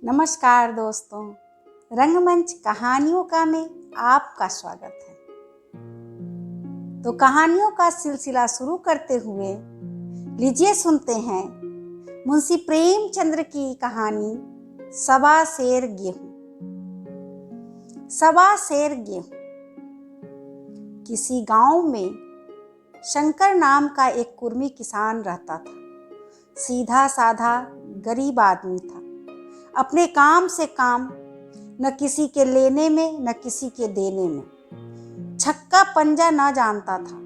नमस्कार दोस्तों, रंगमंच कहानियों का में आपका स्वागत है। तो कहानियों का सिलसिला शुरू करते हुए लीजिए सुनते हैं मुंशी प्रेमचंद्र की कहानी सवा सेर गेहूं। सवा सेर गेहूं। किसी गांव में शंकर नाम का एक कुर्मी किसान रहता था। सीधा साधा गरीब आदमी था। अपने काम से काम, न किसी के लेने में न किसी के देने में। छक्का पंजा न जानता था।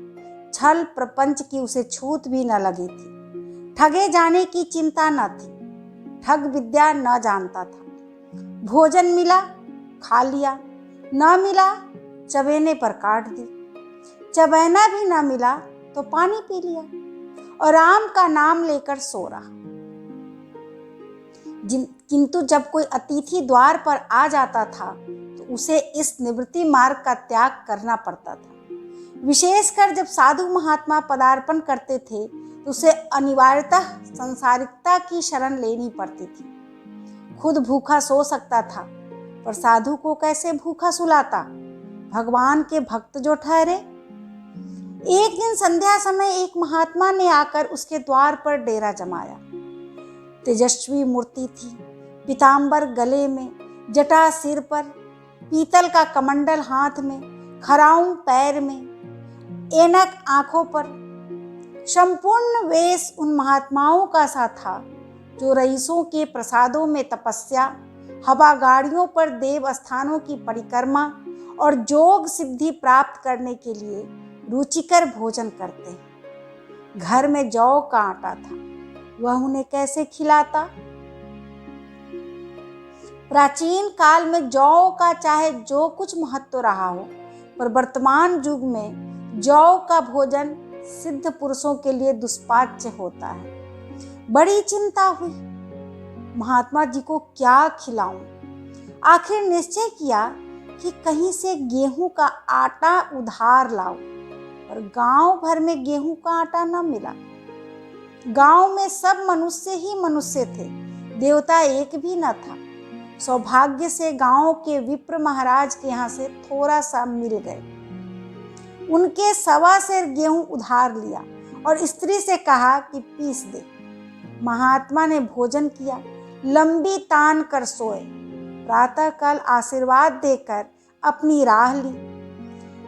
छल प्रपंच की उसे छूत भी न लगी थी। ठगे जाने की चिंता न थी। ठग विद्या न जानता था। भोजन मिला खा लिया, न मिला चबेने पर काट दी। चबैना भी न मिला तो पानी पी लिया और राम का नाम लेकर सो रहा। किंतु जब कोई अतिथि द्वार पर आ जाता था तो उसे इस निवृत्ति मार्ग का त्याग करना पड़ता था। विशेषकर जब साधु महात्मा पदार्पण करते थे तो उसे अनिवार्यतः संसारिकता की शरण लेनी पड़ती थी। खुद भूखा सो सकता था पर साधु को कैसे भूखा सुलाता, भगवान के भक्त जो ठहरे। एक दिन संध्या समय एक महात्मा ने आकर उसके द्वार पर डेरा जमाया। तेजस्वी मूर्ति थी, पीतांबर गले में, जटा सिर पर, पीतल का कमंडल हाथ में, खराऊं पैर में, ऐनक आंखों पर। संपूर्ण वेश उन महात्माओं का सा था जो रईसों के प्रसादों में तपस्या, हवा गाड़ियों पर देव स्थानों की परिक्रमा और जोग सिद्धि प्राप्त करने के लिए रुचिकर भोजन करते हैं। घर में जौ का आटा था, वह उन्हें कैसे खिलाता। प्राचीन काल में जौ का चाहे जो कुछ महत्व रहा हो, पर वर्तमान युग में जौ का भोजन सिद्ध पुरुषों के लिए दुष्पाच्य होता है। बड़ी चिंता हुई, महात्मा जी को क्या खिलाऊं। आखिर निश्चय किया कि कहीं से गेहूं का आटा उधार लाऊं, पर गांव भर में गेहूं का आटा न मिला। गांव में सब मनुष्य ही मनुष्य थे, देवता एक भी न था। सौभाग्य से गांव के विप्र महाराज के यहाँ से थोड़ा सा मिल गए। उनके सवा सेर गेहूं उधार लिया और स्त्री से कहा कि पीस दे। महात्मा ने भोजन किया, लंबी तान कर सोए। प्रातःकाल आशीर्वाद देकर अपनी राह ली।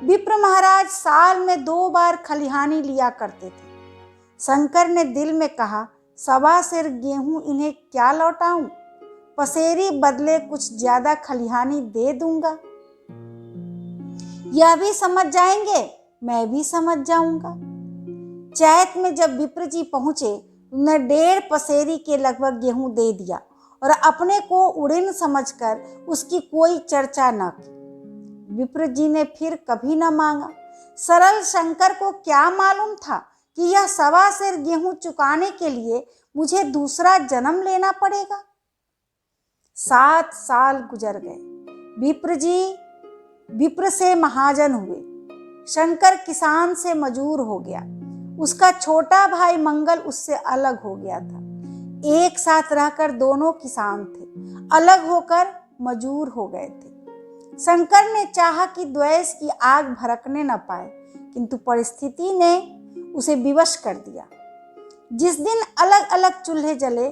विप्र महाराज साल में 2 बार खलिहानी लिया करते थे। शंकर ने दिल में कहा, सवा सेर गेहूं इन्हें क्या लौटाऊं, पसेरी बदले कुछ ज्यादा खलिहानी दे दूंगा। यह भी समझ जाएंगे, मैं भी समझ जाऊंगा। चैत में जब विप्र जी पहुंचे, उन्हें 1.5 पसेरी के लगभग गेहूं दे दिया और अपने को उड़ीन समझकर उसकी कोई चर्चा न की। विप्र जी ने फिर कभी न मांगा। सरल शंकर को क्या मालूम था कि यह सवा सेर गेहूं चुकाने के लिए मुझे दूसरा जन्म लेना पड़ेगा। 7 साल गुजर गए। विप्र जी विप्र से महाजन हुए। शंकर किसान से मजूर हो गया। उसका छोटा भाई मंगल उससे अलग हो गया था। एक साथ रहकर दोनों किसान थे, अलग होकर मजूर हो गए थे। शंकर ने चाहा कि द्वेष की आग भड़कने न पाए, किंतु परिस्थिति ने उसे विवश कर दिया। जिस दिन अलग अलग चूल्हे जले,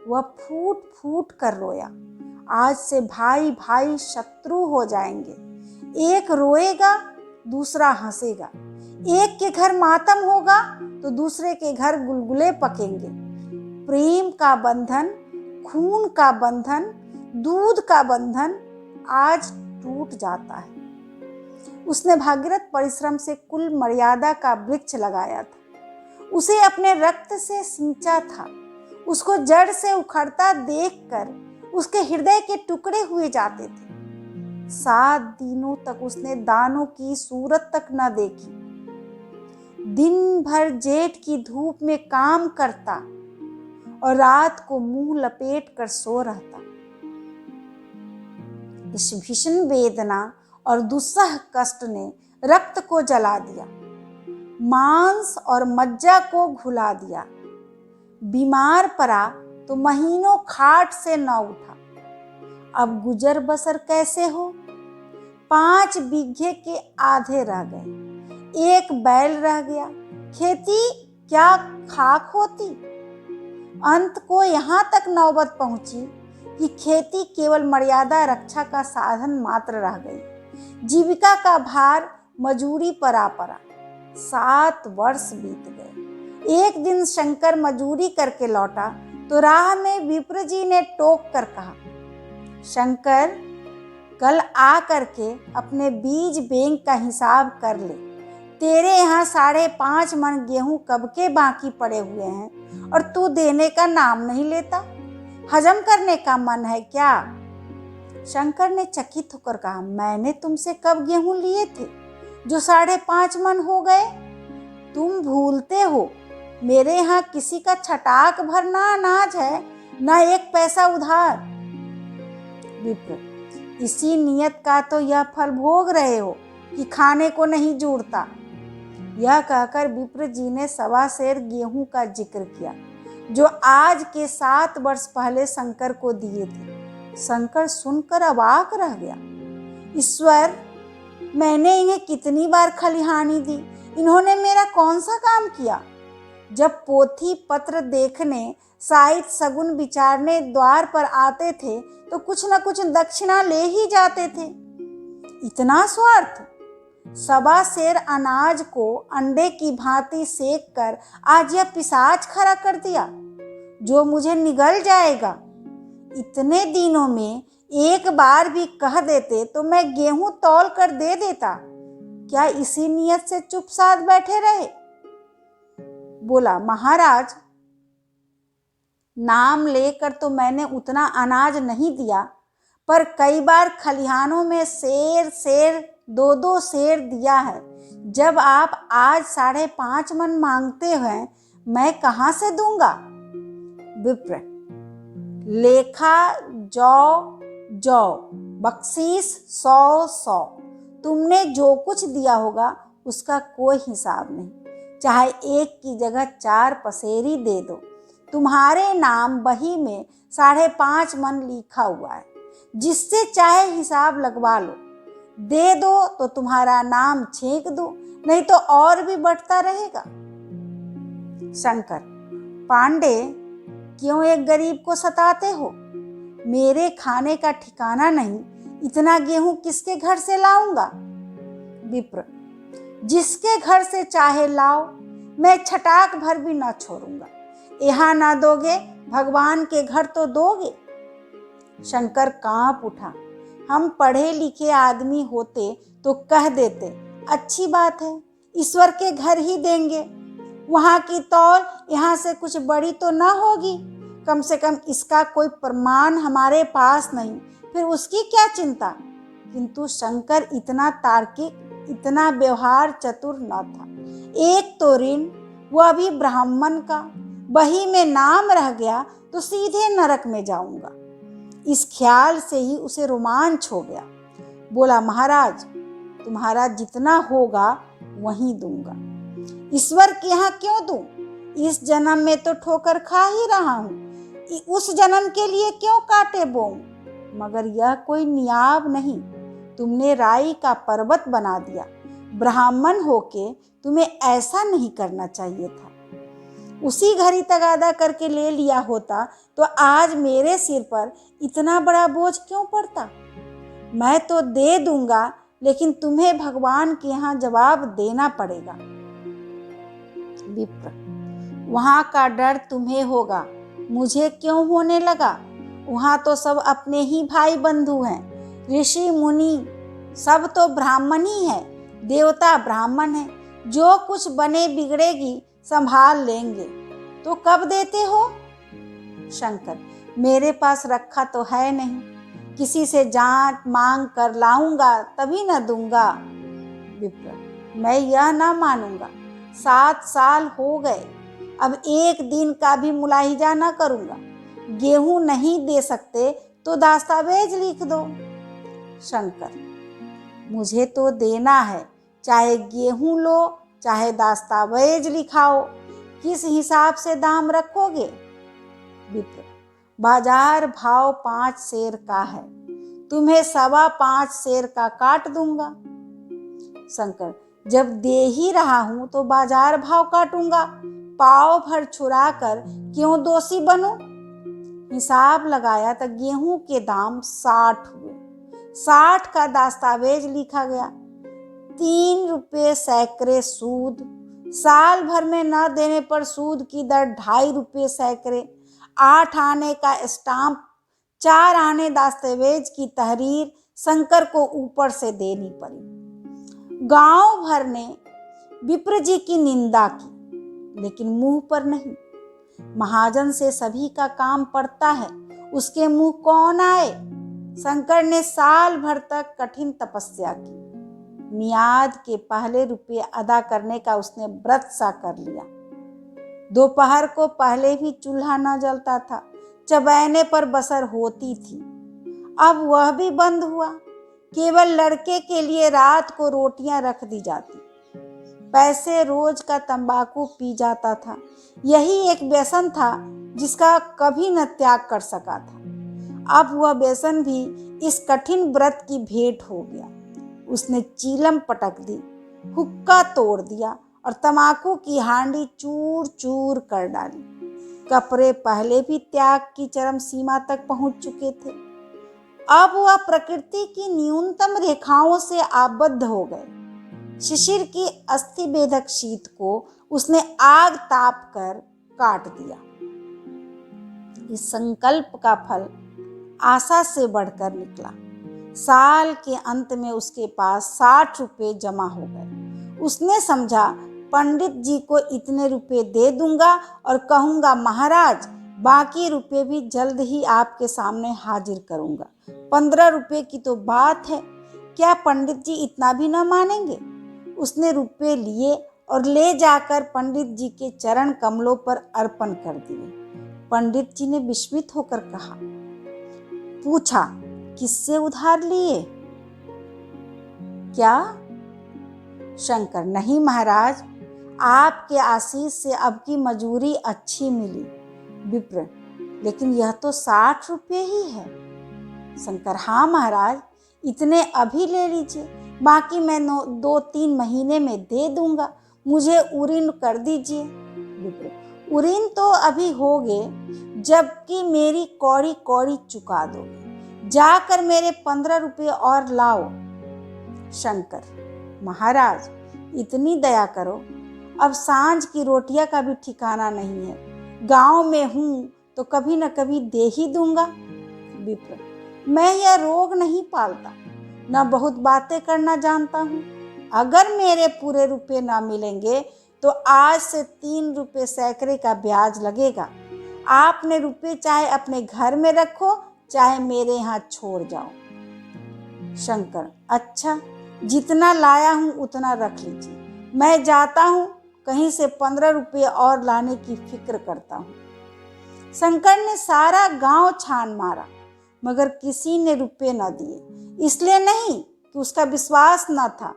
वह फूट फूट कर रोया। आज से भाई भाई शत्रु हो जाएंगे। एक रोएगा, दूसरा हंसेगा। एक के घर मातम होगा तो दूसरे के घर गुलगुले पकेंगे। प्रेम का बंधन, खून का बंधन, दूध का बंधन आज टूट जाता है। उसने भागीरथ परिश्रम से कुल मर्यादा का वृक्ष लगाया था। उसे अपने रक्त से सींचा था। उसको जड़ से उखड़ता देखकर उसके हृदय के टुकड़े हुए जाते थे। 7 दिनों तक उसने दानों की सूरत तक न देखी। दिन भर जेठ की धूप में काम करता और रात को मुंह लपेट कर सो रहता। इस भीषण वेदना और दुस्सह कष्ट ने रक्त को जला दिया, मांस और मज्जा को घुला दिया। बीमार पड़ा तो महीनों खाट से न उठा। अब गुजर बसर कैसे हो। 5 बीघे के आधे रह गए, 1 बैल रह गया, खेती क्या खाक होती। अंत को यहाँ तक नौबत पहुंची कि खेती केवल मर्यादा रक्षा का साधन मात्र रह गई। जीविका का भार मजूरी पर आ पड़ा। 7 वर्ष बीत गए। एक दिन शंकर मजूरी करके लौटा तो राह में विप्र जी ने टोक कर कहा, शंकर, कल आ करके अपने बीज बैंक का हिसाब कर ले। तेरे यहाँ 5.5 मन गेहूं कब के बाकी पड़े हुए हैं और तू देने का नाम नहीं लेता। हजम करने का मन है क्या। शंकर ने चकित होकर कहा, मैंने तुमसे कब गेहूं लिए थे जो 5.5 मन हो गए। तुम भूलते हो मेरे यहाँ किसी का छटाक भर ना अनाज है, ना 1 पैसा उधार। विप्र, इसी नियत का तो यह फल भोग रहे हो कि खाने को नहीं जुड़ता। यह कहकर विप्र जी ने 1.25 सेर गेहूं का जिक्र किया जो आज के 7 वर्ष पहले शंकर को दिए थे। शंकर सुनकर अवाक रह गया। ईश्वर, मैंने इन्हें कितनी बार खलिहानी दी, इन्होंने मेरा कौन सा काम किया। जब पोथी पत्र देखने, साहित्य सगुन विचारने द्वार पर आते थे तो कुछ न कुछ दक्षिणा ले ही जाते थे। इतना स्वार्थ। 1.25 सेर अनाज को अंडे की भांति सेक कर आज यह पिशाच खड़ा कर दिया जो मुझे निगल जाएगा। इतने दिनों में एक बार भी कह देते तो मैं गेहूं तौल कर दे देता। क्या इसी नियत से चुप साध बैठे रहे। बोला, महाराज, नाम लेकर तो मैंने उतना अनाज नहीं दिया, पर कई बार खलिहानों में सेर 2-2 सेर दिया है। जब आप आज 5.5 मन मांगते हैं, मैं कहाँ से दूंगा। विप्र, लेखा जौ बख्शीश 100 तुमने जो कुछ दिया होगा उसका कोई हिसाब नहीं। चाहे 1 की जगह 4 पसेरी दे दो, तुम्हारे नाम बही में 5.5 मन लिखा हुआ है। जिससे चाहे हिसाब लगवा लो। दे दो तो तुम्हारा नाम छेंक दो, नहीं तो और भी बढ़ता रहेगा। शंकर, पांडे, क्यों एक गरीब को सताते हो। मेरे खाने का ठिकाना नहीं, इतना गेहूं किसके घर से लाऊंगा। विप्र, जिसके घर से चाहे लाओ, मैं छटाक भर भी न छोड़ूंगा। यहाँ ना दोगे, भगवान के घर तो दोगे। शंकर कांप उठा। हम पढ़े लिखे आदमी होते तो कह देते, अच्छी बात है, ईश्वर के घर ही देंगे। वहाँ की तौल यहाँ से कुछ बड़ी तो ना होगी। कम से कम इसका कोई प्रमाण हमारे पास नहीं, फिर उसकी क्या चिंता। किंतु शंकर इतना तार्किक, इतना व्यवहार चतुर न था। एक तो ऋण, वह भी ब्राह्मण का, बही में नाम रह गया तो सीधे नरक में जाऊंगा। इस ख्याल से ही उसे रोमांच हो गया। बोला, महाराज, तुम्हारा जितना होगा वही दूंगा। ईश्वर के यहाँ क्यों दूं। इस जन्म में तो ठोकर खा ही रहा हूँ, उस जन्म के लिए क्यों कांटे बोऊं। मगर यह कोई नियाब नहीं, तुमने राई का पर्वत बना दिया। ब्राह्मण होके तुम्हें ऐसा नहीं करना चाहिए था। उसी घड़ी तगादा करके ले लिया होता तो आज मेरे सिर पर इतना बड़ा बोझ क्यों पड़ता। मैं तो दे दूंगा, लेकिन तुम्हें भगवान के यहाँ जवाब देना पड़ेगा। विप्र, वहाँ का डर तुम्हें होगा, मुझे क्यों होने लगा। वहाँ तो सब अपने ही भाई बंधु हैं। ऋषि मुनि सब तो ब्राह्मण ही है, देवता ब्राह्मण है। जो कुछ बने बिगड़ेगी संभाल लेंगे। तो कब देते हो। शंकर, मेरे पास रखा तो है नहीं, किसी से जांच मांग कर लाऊंगा तभी न दूंगा। विप्र, मैं यह ना मानूंगा। 7 साल हो गए, अब एक दिन का भी मुलाहिजा न करूंगा। गेहूं नहीं दे सकते तो दस्तावेज लिख दो। शंकर, मुझे तो देना है, चाहे गेहूं लो चाहे दस्तावेज लिखाओ। किस हिसाब से दाम रखोगे। विप्र, बाजार भाव 5 सेर का है, तुम्हें 5.25 सेर का काट दूंगा। शंकर, जब दे ही रहा हूं तो बाजार भाव काटूंगा, पाव भर छुरा कर क्यों दोषी बनूं? हिसाब लगाया तो गेहूं के दाम 60 हुए। 60 का दस्तावेज लिखा गया। 3 रुपये सैकड़े सूद, साल भर में न देने पर सूद की दर 2.5 रुपये सैकड़े, 8 आने का स्टाम्प, 4 आने दस्तावेज की तहरीर शंकर को ऊपर से देनी पड़ी। गांव भर ने विप्र जी की निंदा की, लेकिन मुंह पर नहीं। महाजन से सभी का काम पड़ता है, उसके मुंह कौन आए? शंकर ने साल भर तक कठिन तपस्या की। मियाद के पहले रुपये अदा करने का उसने व्रत सा कर लिया। दोपहर को पहले भी चूल्हा न जलता था, चबैने पर बसर होती थी। अब वह भी बंद हुआ। केवल लड़के के लिए रात को रोटियां रख दी जाती। पैसे रोज का तंबाकू पी जाता था। यही एक व्यसन था जिसका कभी न त्याग कर सका था। अब वह व्यसन भी इस कठिन व्रत की भेंट हो गया। उसने चीलम पटक दी, हुक्का तोड़ दिया और तंबाकू की हांडी चूर चूर कर डाली। कपड़े पहले भी त्याग की चरम सीमा तक पहुंच चुके थे। अब वह प्रकृति की न्यूनतम रेखाओं से आबद्ध हो गए। शिशिर की अस्थि भेदक शीत को उसने आग ताप कर काट दिया। इस संकल्प का फल आशा से बढ़कर निकला। साल के अंत में उसके पास 60 रुपये जमा हो गए। उसने समझा, पंडित जी को इतने रुपए दे दूंगा और कहूंगा, महाराज बाकी रुपए भी जल्द ही आपके सामने हाजिर करूंगा। 15 रुपए की तो बात है, क्या पंडित जी इतना भी न मानेंगे? उसने रुपए लिए और ले जाकर पंडित जी के चरण कमलों पर अर्पण कर दिए। पंडित जी ने विस्मित होकर पूछा, किससे उधार लिए? क्या? शंकर, नहीं महाराज, आपके आशीष से अब की मजूरी अच्छी मिली। विप्र, लेकिन यह तो 60 रुपये ही है। शंकर, हाँ महाराज, इतने अभी ले लीजिए, बाकी मैं 2-3 महीने में दे दूंगा। मुझे उरीन कर दीजिए। विप्र, उरीन तो अभी होगे जबकि मेरी कौड़ी कौड़ी चुका दोगे। जाकर मेरे 15 रुपये और लाओ। शंकर, महाराज इतनी दया करो, अब सांझ की रोटियां का भी ठिकाना नहीं है। गांव में हूं तो कभी न कभी दे ही दूंगा। विप्र, मैं यह रोग नहीं पालता, न बहुत बातें करना जानता हूँ। अगर मेरे पूरे रुपये ना मिलेंगे तो आज से 3 रुपये सैकड़े का ब्याज लगेगा। आपने रुपये चाहे अपने घर में रखो, चाहे मेरे यहाँ छोड़ जाओ। शंकर, अच्छा, जितना लाया हूँ उतना रख लीजिए। मैं जाता हूँ, कहीं से 15 रुपये और लाने की फिक्र करता हूँ। शंकर ने सारा गांव छान मारा, मगर किसी ने रुपये न दिए। इसलिए नहीं कि उसका विश्वास न था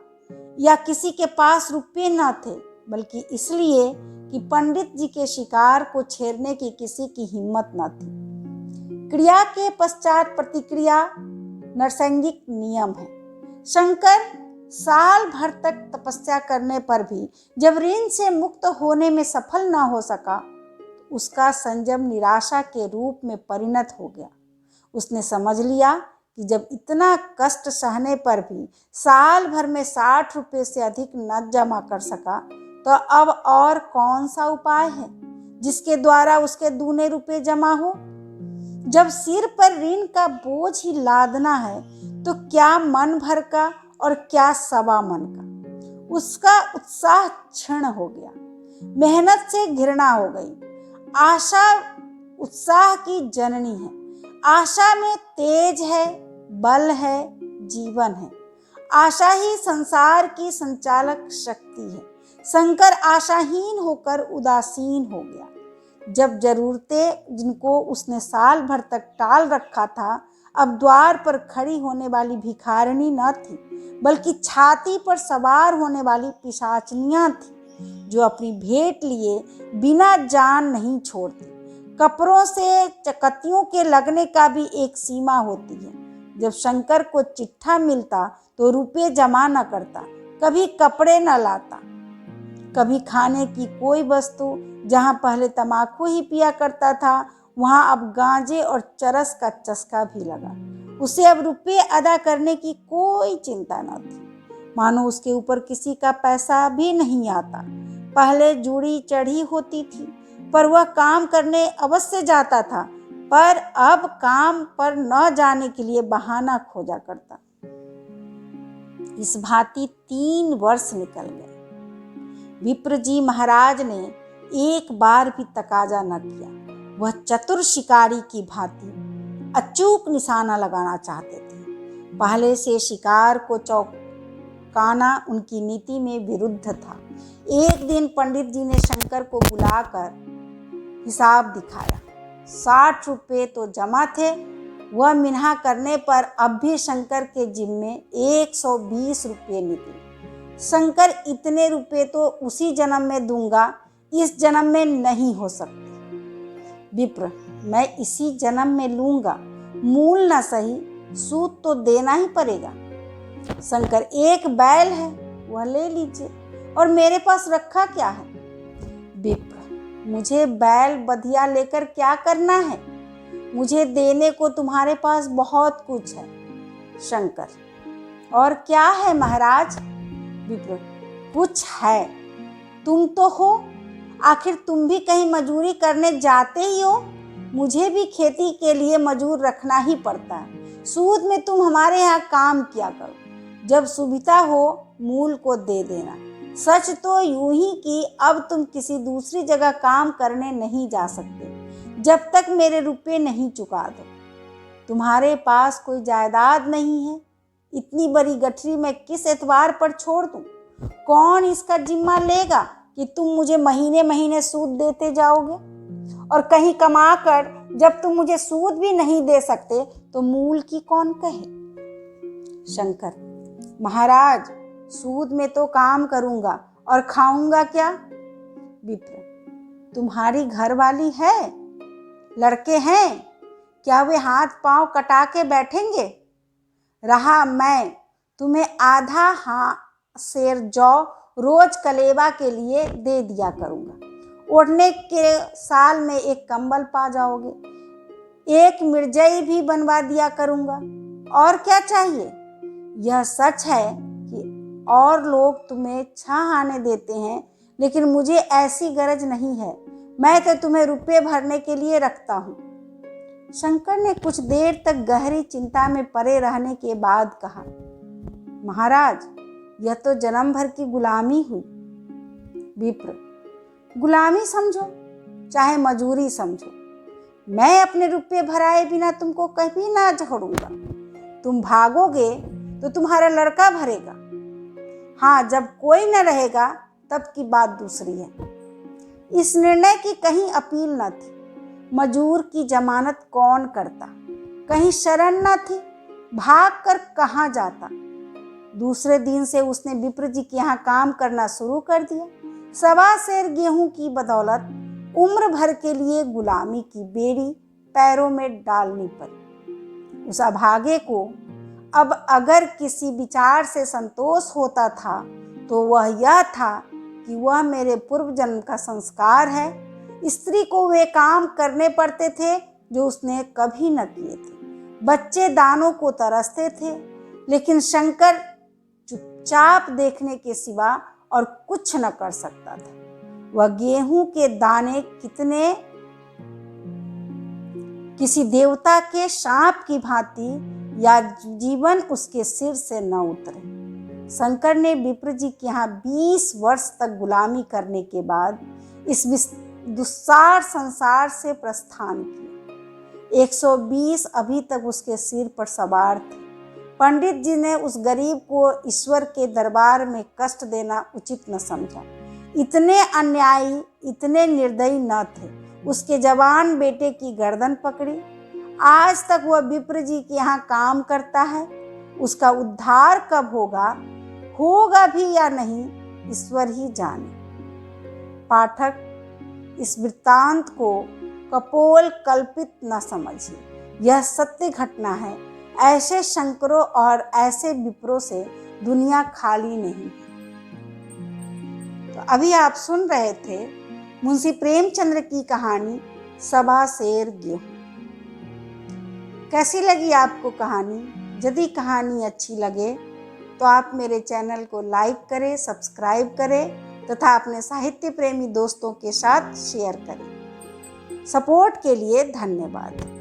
या किसी के पास रुपये न थे, बल्कि इसलिए कि पंडित जी के शिकार को छेड़ने की किसी की हिम्मत न थी। क्रिया के पश्चात प्रतिक्रिया नैसर्गिक नियम है। शंकर साल भर तक तपस्या करने पर भी जब ऋण से मुक्त होने में सफल न हो सका, तो उसका संयम निराशा के रूप में परिणत हो गया। उसने समझ लिया कि जब इतना कष्ट सहने पर भी साल भर में 60 रुपये से अधिक न जमा कर सका, तो अब और कौन सा उपाय है जिसके द्वारा उसके दूने रुपये जमा हो। जब सिर पर ऋण का बोझ ही लादना है, तो क्या मन भर का और क्या सवा मन का। उसका उत्साह क्षीण हो गया, मेहनत से घृणा हो गई। आशा उत्साह की जननी है। आशा में तेज है, बल है, जीवन है। आशा ही संसार की संचालक शक्ति है। शंकर आशाहीन होकर उदासीन हो गया। जब जरूरतें जिनको उसने साल भर तक टाल रखा था, अब द्वार पर खड़ी होने वाली भिखारिणी न थी, बल्कि छाती पर सवार होने वाली पिशाचनियां थी, जो अपनी भेंट लिए बिना जान नहीं छोड़ती। कपड़ों से चकत्तियों के लगने का भी एक सीमा होती है। जब शंकर को चिट्ठा मिलता तो रुपये जमा न करता, कभी कपड़े न लाता, कभी खाने की कोई वस्तु। जहाँ पहले तम्बाकू ही पिया करता था वहाँ अब गांजे और चरस का चस्का भी लगा। उसे अब रुपये अदा करने की कोई चिंता न थी, मानो उसके ऊपर किसी का पैसा भी नहीं आता। पहले जूड़ी चढ़ी होती थी पर वह काम करने अवश्य जाता था, पर अब काम पर न जाने के लिए बहाना खोजा करता। इस भांति 3 वर्ष निकल गए। विप्र जी महाराज ने एक बार भी तकाजा न किया। वह चतुर शिकारी की भांति अचूक निशाना लगाना चाहते थे। पहले से शिकार को चौंकाना उनकी नीति में विरुद्ध था। एक दिन पंडित जी ने शंकर को बुलाकर हिसाब दिखाया। 60 रुपये तो जमा थे। वह मिन्हा करने पर अब भी शंकर के जिम्मे 120 रुपये निकले। शंकर, इतने रुपये तो उसी जन्म में दूंगा, इस जन्म में नहीं हो सकते। विप्र, मैं इसी जन्म में लूंगा, मूल न सही, सूद तो देना ही पड़ेगा। शंकर, एक बैल है, वह ले लीजिए, और मेरे पास रखा क्या है? विप्र, मुझे बैल बधिया लेकर क्या करना है? मुझे देने को तुम्हारे पास बहुत कुछ है। शंकर, और क्या है महाराज? विप्र, कुछ है, तुम तो हो, आखिर तुम भी कहीं मजूरी करने जाते ही हो। मुझे भी खेती के लिए मजूर रखना ही पड़ता है। सूद में तुम हमारे यहाँ काम किया करो, जब सुविधा हो मूल को दे देना। सच तो यूं ही कि अब तुम किसी दूसरी जगह काम करने नहीं जा सकते जब तक मेरे रुपये नहीं चुका दो। तुम्हारे पास कोई जायदाद नहीं है, इतनी बड़ी गठरी मैं किस एतबार पर छोड़ दूं? कौन इसका जिम्मा लेगा कि तुम मुझे महीने महीने सूद देते जाओगे? और कहीं कमा कर जब तुम मुझे सूद भी नहीं दे सकते तो मूल की कौन कहे? शंकर, महाराज, सूद में तो काम करूंगा और खाऊंगा क्या? विप्र, तुम्हारी घरवाली है, लड़के हैं, क्या वे हाथ पांव कटा के बैठेंगे? रहा मैं, तुम्हें आधा सेर जौ रोज कलेवा के लिए दे दिया करूंगा। ओढ़ने के साल में एक कंबल पा जाओगे, एक मिर्जई भी बनवा दिया करूंगा। और क्या चाहिए? यह सच है कि और लोग तुम्हें छाह आने देते हैं, लेकिन मुझे ऐसी गरज नहीं है। मैं तो तुम्हें रुपये भरने के लिए रखता हूँ। शंकर ने कुछ देर तक गहरी चिंता में पड़े रहने के बाद कहा, महाराज, यह तो जन्म भर की गुलामी हुई। विप्र, गुलामी समझो चाहे मजूरी समझो, मैं अपने रुपये भराए बिना तुमको कभी ना छोड़ूंगा। तुम भागोगे तो तुम्हारा लड़का भरेगा। हाँ, जब कोई न रहेगा तब की बात दूसरी है। इस निर्णय की कहीं अपील न थी। मजूर की जमानत कौन करता? कहीं शरण न थी, भाग कर कहाँ जाता? दूसरे दिन से उसने विप्र जी के यहाँ काम करना शुरू कर दिया। 1.25 सेर गेहूं की बदौलत उम्र भर के लिए गुलामी की बेड़ी पैरों में डालनी पड़ी। उस अभागे को अब अगर किसी विचार से संतोष होता था तो वह यह था कि वह मेरे पूर्व जन्म का संस्कार है। स्त्री को वे काम करने पड़ते थे जो उसने कभी न किए थे। बच्चे दानों को तरसते थे, लेकिन शंकर चुपचाप देखने के सिवा और कुछ न कर सकता था। वह गेहूं के दाने कितने किसी देवता के शाप की भांति या जीवन उसके सिर से न उतरे। शंकर ने विप्र जी के यहाँ 20 वर्ष तक गुलामी करने के बाद इस दुस्सार संसार से प्रस्थान किया। 120 अभी तक उसके सिर पर सवार थे। पंडित जी ने उस गरीब को ईश्वर के दरबार में कष्ट देना उचित न समझा। इतने अन्यायी, इतने निर्दयी न थे। उसके जवान बेटे की गर्दन पकड़ी। आज तक वह विप्र जी के यहाँ काम करता है। उसका उद्धार कब होगा भी या नहीं, ईश्वर ही जाने। पाठक, इस वृत्तांत को कपोल कल्पित न समझिए, यह सत्य घटना है। ऐसे शंकरों और ऐसे विप्रों से दुनिया खाली नहीं है। तो अभी आप सुन रहे थे मुंशी प्रेमचंद्र की कहानी सबा शेर गेहूं। कैसी लगी आपको कहानी? यदि कहानी अच्छी लगे तो आप मेरे चैनल को लाइक करें, सब्सक्राइब करें तथा अपने साहित्य प्रेमी दोस्तों के साथ शेयर करें। सपोर्ट के लिए धन्यवाद।